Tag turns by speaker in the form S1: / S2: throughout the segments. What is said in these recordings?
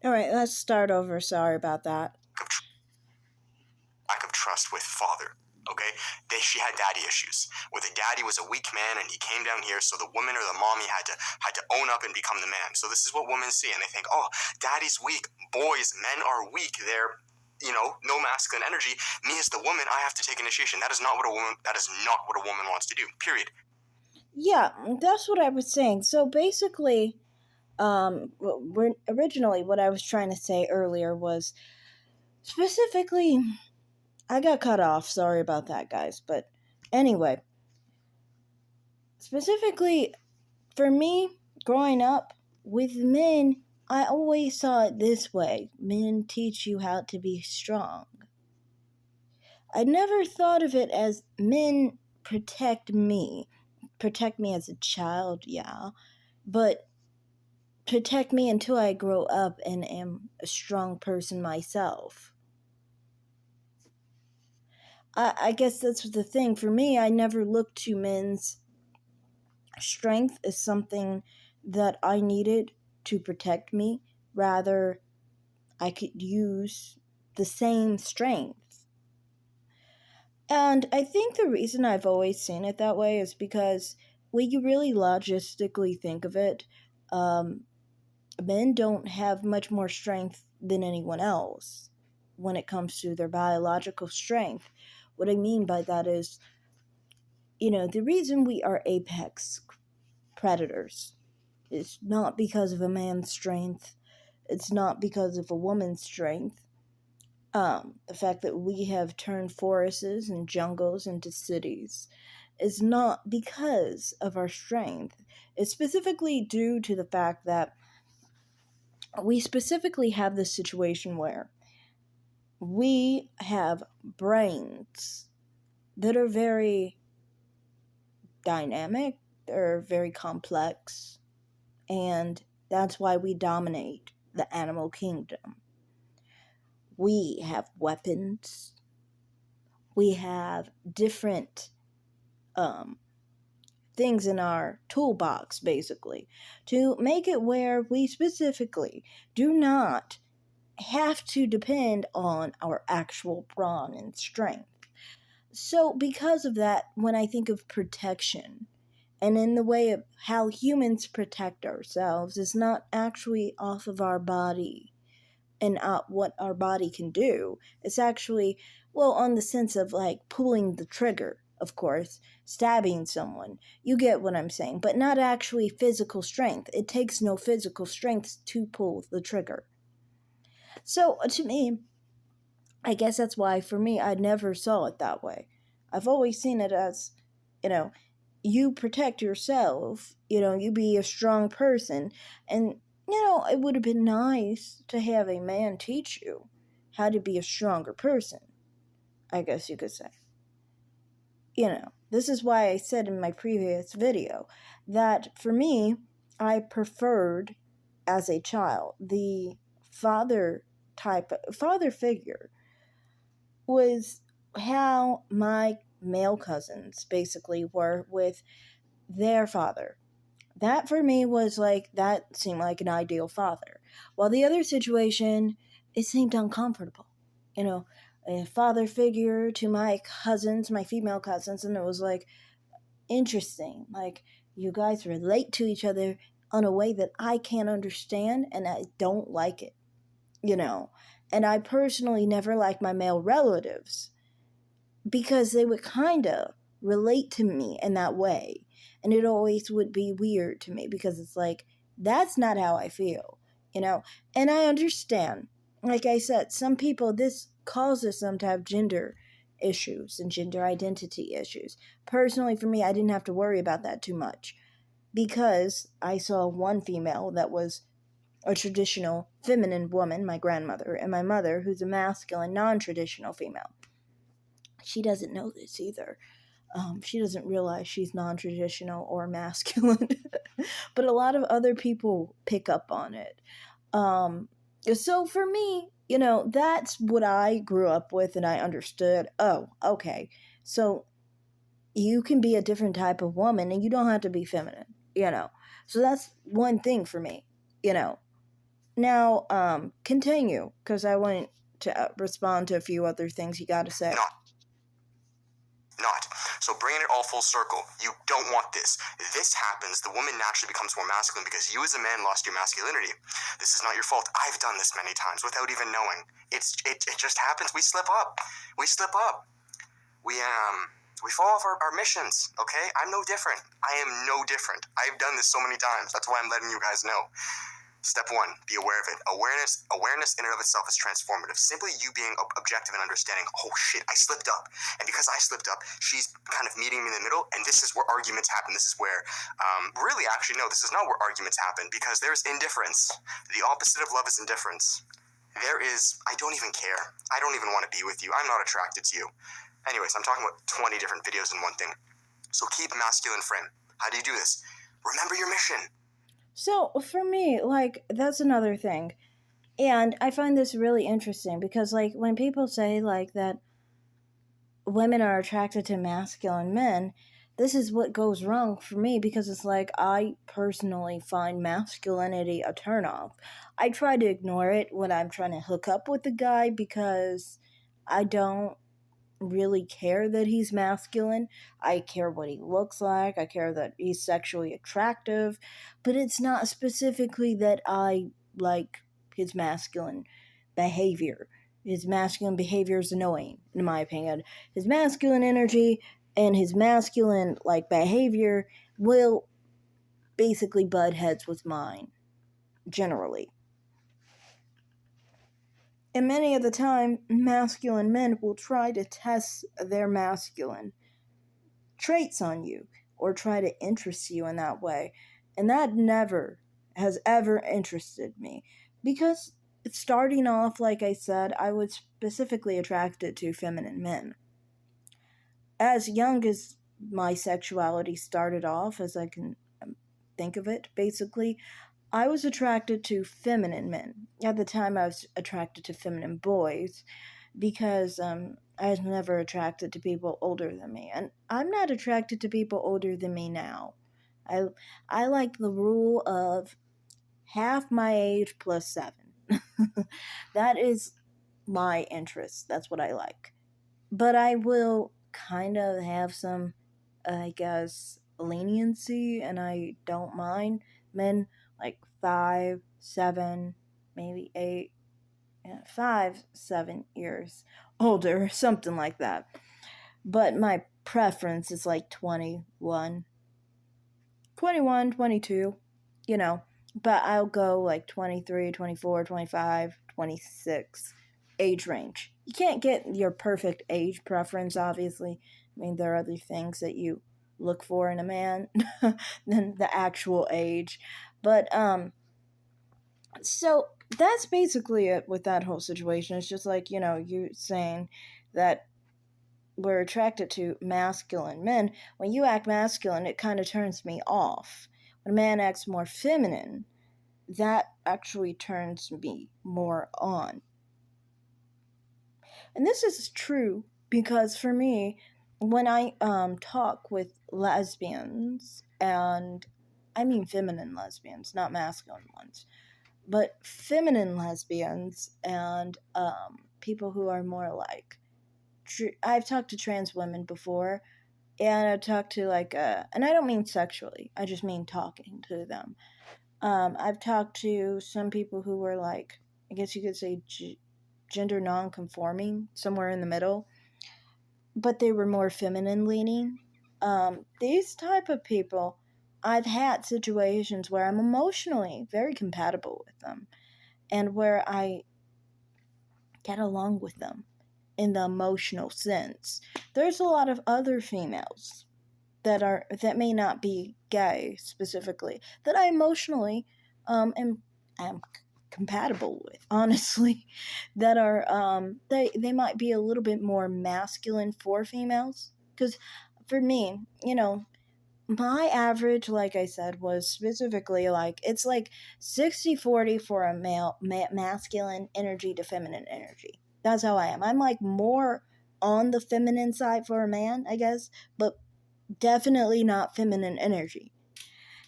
S1: All right, let's start over. Sorry about that.
S2: Lack of trust with father. Okay, she had daddy issues. Where the daddy was a weak man, and he came down here, so the woman or the mommy had to own up and become the man. So this is what women see, and they think, oh, daddy's weak. Boys, men are weak. They're no masculine energy. Me as the woman, I have to take initiation. That is not what a woman. That is not what a woman wants to do. Period.
S1: Yeah, that's what I was saying. So basically, originally what I was trying to say earlier was specifically, I got cut off. Sorry about that, guys. But anyway, specifically for me, growing up with men, I always saw it this way: men teach you how to be strong. I never thought of it as men protect me as a child, yeah, but protect me until I grow up and am a strong person myself. I guess that's the thing. For me, I never looked to men's strength as something that I needed to protect me. Rather, I could use the same strength. And I think the reason I've always seen it that way is because when you really logistically think of it, men don't have much more strength than anyone else when it comes to their biological strength. What I mean by that is, the reason we are apex predators is not because of a man's strength. It's not because of a woman's strength. The fact that we have turned forests and jungles into cities is not because of our strength. It's specifically due to the fact that we specifically have this situation where we have brains that are very dynamic, they're very complex, and that's why we dominate the animal kingdom. We have weapons, we have different things in our toolbox, basically, to make it where we specifically do not have to depend on our actual brawn and strength. So, because of that, when I think of protection, and in the way of how humans protect ourselves, is not actually off of our body and what our body can do. It's actually, on the sense of like pulling the trigger, of course, stabbing someone. You get what I'm saying, but not actually physical strength. It takes no physical strength to pull the trigger. So, to me, I guess that's why, for me, I never saw it that way. I've always seen it as, you protect yourself, you be a strong person, and, it would have been nice to have a man teach you how to be a stronger person, I guess you could say. This is why I said in my previous video that for me, I preferred, as a child, the father figure was how my male cousins basically were with their father. That for me was like, that seemed like an ideal father. While the other situation, it seemed uncomfortable. A father figure to my cousins, my female cousins, and it was like interesting. Like, you guys relate to each other in a way that I can't understand, and I don't like it. And I personally never liked my male relatives because they would kind of relate to me in that way. And it always would be weird to me because it's like, that's not how I feel, And I understand, like I said, some people, this causes them to have gender issues and gender identity issues. Personally, for me, I didn't have to worry about that too much because I saw one female that was a traditional feminine woman, my grandmother, and my mother, who's a masculine, non-traditional female. She doesn't know this either. She doesn't realize she's non-traditional or masculine, but a lot of other people pick up on it. So for me, that's what I grew up with, and I understood, oh, okay, so you can be a different type of woman, and you don't have to be feminine, So that's one thing for me, Now, continue, because I want to respond to a few other things you got to say.
S2: Not. So bringing it all full circle, you don't want this. This happens, the woman naturally becomes more masculine because you as a man lost your masculinity. This is not your fault. I've done this many times without even knowing. It just happens. We slip up. We slip up. We fall off our missions, okay? I'm no different. I am no different. I've done this so many times. That's why I'm letting you guys know. Step one, be aware of it. Awareness in and of itself is transformative. Simply you being objective and understanding, oh shit, I slipped up. And because I slipped up, she's kind of meeting me in the middle, and this is where arguments happen. This is where, really, actually, no, this is not where arguments happen, because there's indifference. The opposite of love is indifference. There is, I don't even care. I don't even want to be with you. I'm not attracted to you. Anyways, I'm talking about 20 different videos in one thing. So keep masculine frame. How do you do this? Remember your mission.
S1: So, for me, like, that's another thing. And I find this really interesting because, like, when people say, like, that women are attracted to masculine men, this is what goes wrong for me because it's like I personally find masculinity a turnoff. I try to ignore it when I'm trying to hook up with a guy because I don't really care that he's masculine. I care what he looks like. I care that he's sexually attractive. But it's not specifically that I like his masculine behavior. His masculine behavior is annoying, in my opinion. His masculine energy and his masculine like behavior will basically butt heads with mine, generally. And many of the time, masculine men will try to test their masculine traits on you or try to interest you in that way. And that never has ever interested me because starting off, like I said, I was specifically attracted to feminine men. As young as my sexuality started off, as I can think of it, basically, I was attracted to feminine men. At the time, I was attracted to feminine boys because I was never attracted to people older than me, and I'm not attracted to people older than me now. I I like the rule of half my age plus 7. That is my interest. That's what I like. But I will kind of have some, I guess, leniency, and I don't mind men like 5, 7, maybe 8, yeah, 5, 7 years older, something like that. But my preference is like 21, 21, 22, you know. But I'll go like 23, 24, 25, 26 age range. You can't get your perfect age preference, obviously. I mean, there are other things that you look for in a man than the actual age. But, so that's basically it with that whole situation. It's just like, you saying that we're attracted to masculine men. When you act masculine, it kind of turns me off. When a man acts more feminine, that actually turns me more on. And this is true because for me, when I talk with lesbians, and I mean feminine lesbians, not masculine ones, but feminine lesbians and people who are more like I've talked to trans women before, and I've talked to and I don't mean sexually, I just mean talking to them. I've talked to some people who were like, I guess you could say gender non-conforming, somewhere in the middle, but they were more feminine leaning. These type of people, I've had situations where I'm emotionally very compatible with them, and where I get along with them in the emotional sense. There's a lot of other females that may not be gay specifically that I emotionally am compatible with, honestly, that are they might be a little bit more masculine for females, because for me, my average, like I said, was specifically like it's like 60-40 for a male masculine energy to feminine energy. That's how I am. I'm like more on the feminine side for a man, I guess, but definitely not feminine energy.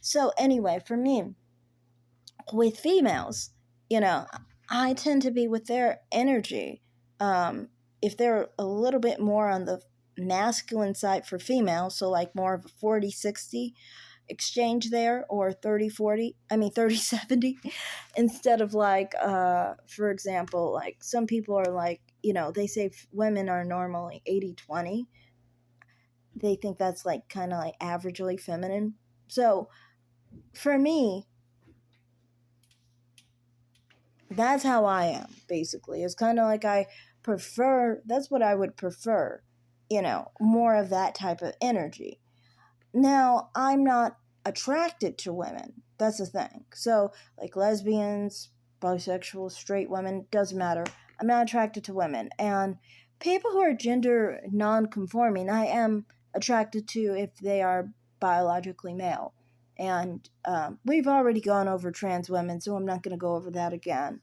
S1: So anyway, for me, with females, you know, I tend to be with their energy. If they're a little bit more on the masculine side for females, so like more of a 40-60 exchange there, or 30-40, I mean 30-70, instead of like, for example, like some people are like, they say women are normally 80-20. They think that's like kind of like averagely feminine. So for me, that's how I am, basically. It's kind of like that's what I would prefer, more of that type of energy. Now, I'm not attracted to women. That's the thing. So, like lesbians, bisexual, straight women, doesn't matter. I'm not attracted to women. And people who are gender non-conforming, I am attracted to if they are biologically male. And we've already gone over trans women, so I'm not going to go over that again.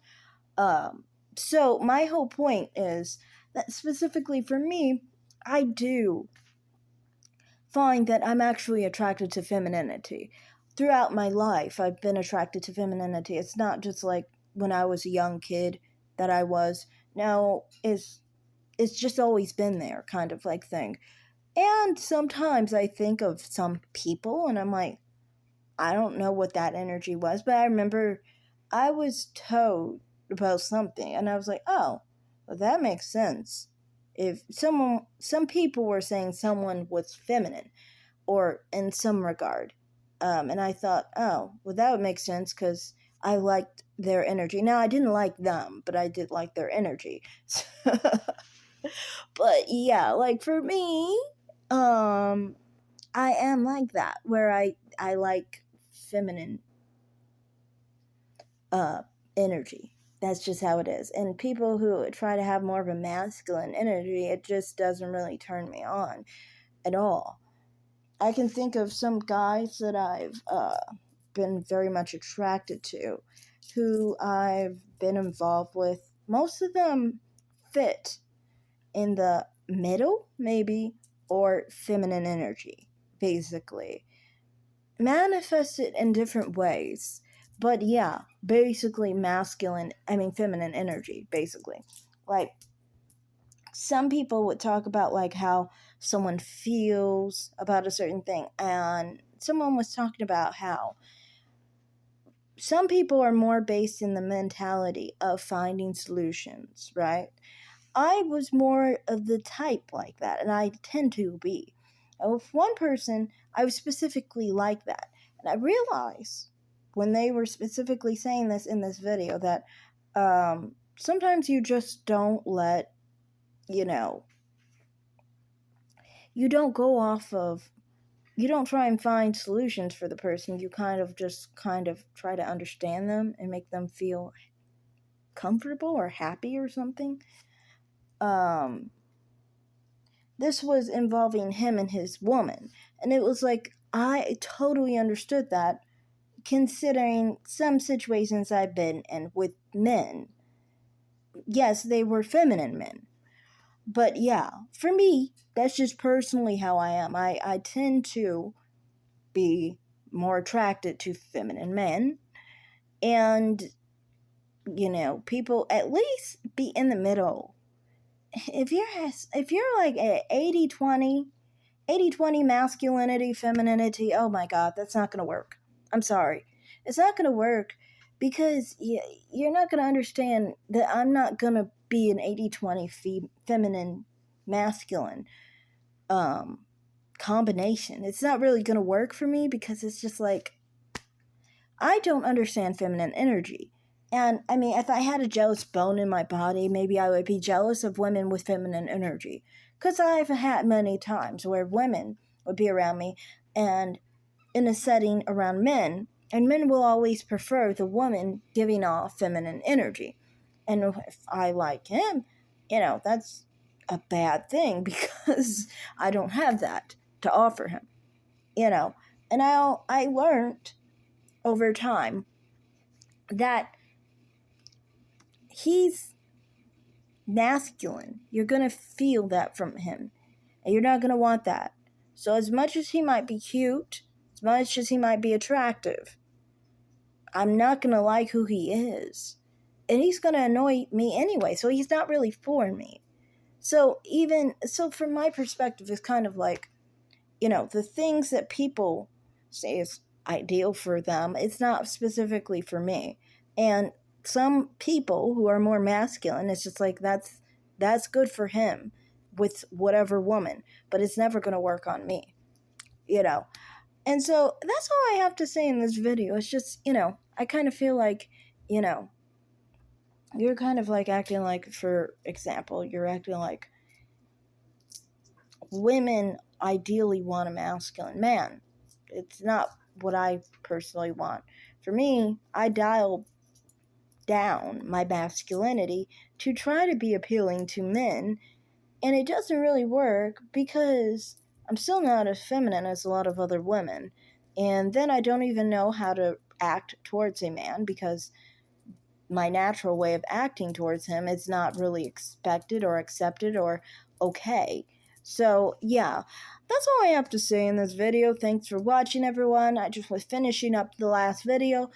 S1: Um, so, my whole point is that specifically for me, I do find that I'm actually attracted to femininity. Throughout my life, I've been attracted to femininity. It's not just like when I was a young kid that I was. No, it's just always been there, kind of like thing. And sometimes I think of some people and I'm like, I don't know what that energy was, but I remember I was told about something and I was like, oh, well, that makes sense. If some people were saying someone was feminine, or in some regard. And I thought, oh, well, that would make sense because I liked their energy. Now, I didn't like them, but I did like their energy. But yeah, like for me, I am like that, where I like feminine uh, energy. That's just how it is. And people who try to have more of a masculine energy, it just doesn't really turn me on at all. I can think of some guys that I've been very much attracted to, who I've been involved with. Most of them fit in the middle, maybe, or feminine energy, basically. Manifested in different ways. But yeah, basically feminine energy, basically. Like, some people would talk about like how someone feels about a certain thing, and someone was talking about how some people are more based in the mentality of finding solutions, right? I was more of the type like that, and I tend to be. And with one person, I was specifically like that, and I realized when they were specifically saying this in this video that sometimes you just don't let, you know, you don't go off of, you don't try and find solutions for the person. You kind of try to understand them and make them feel comfortable or happy or something. um this was involving him and his woman, and it was like I totally understood that, considering some situations I've been in with men. Yes, they were feminine men, but yeah, for me, that's just personally how I am. I tend to be more attracted to feminine men, and people at least be in the middle. If you're like at 80-20 masculinity, femininity, oh my god, that's not going to work. I'm sorry, it's not going to work, because you're not going to understand that I'm not going to be an 80-20 feminine masculine um combination. It's not really going to work for me, because it's just like I don't understand feminine energy. And I mean, if I had a jealous bone in my body, maybe I would be jealous of women with feminine energy. Because I've had many times where women would be around me and in a setting around men, and men will always prefer the woman giving off feminine energy. And if I like him, that's a bad thing because I don't have that to offer him, And I learned over time that he's masculine. You're going to feel that from him, and you're not going to want that. So, as much as he might be cute, as much as he might be attractive, I'm not going to like who he is. and he's going to annoy me anyway, so he's not really for me. So from my perspective, it's kind of like, the things that people say is ideal for them, it's not specifically for me. And some people who are more masculine, it's just like that's good for him with whatever woman, but it's never going to work on me, And so that's all I have to say in this video. It's just, I kind of feel like, you're kind of like acting like, for example, you're acting like women ideally want a masculine man. It's not what I personally want. For me, I dial down my masculinity to try to be appealing to men, and it doesn't really work because I'm still not as feminine as a lot of other women. And then I don't even know how to act towards a man because my natural way of acting towards him is not really expected or accepted or okay. So, yeah, that's all I have to say in this video. Thanks for watching, everyone. I just was finishing up the last video.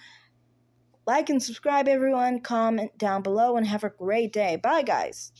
S1: Like and subscribe, everyone. Comment down below and have a great day. Bye, guys.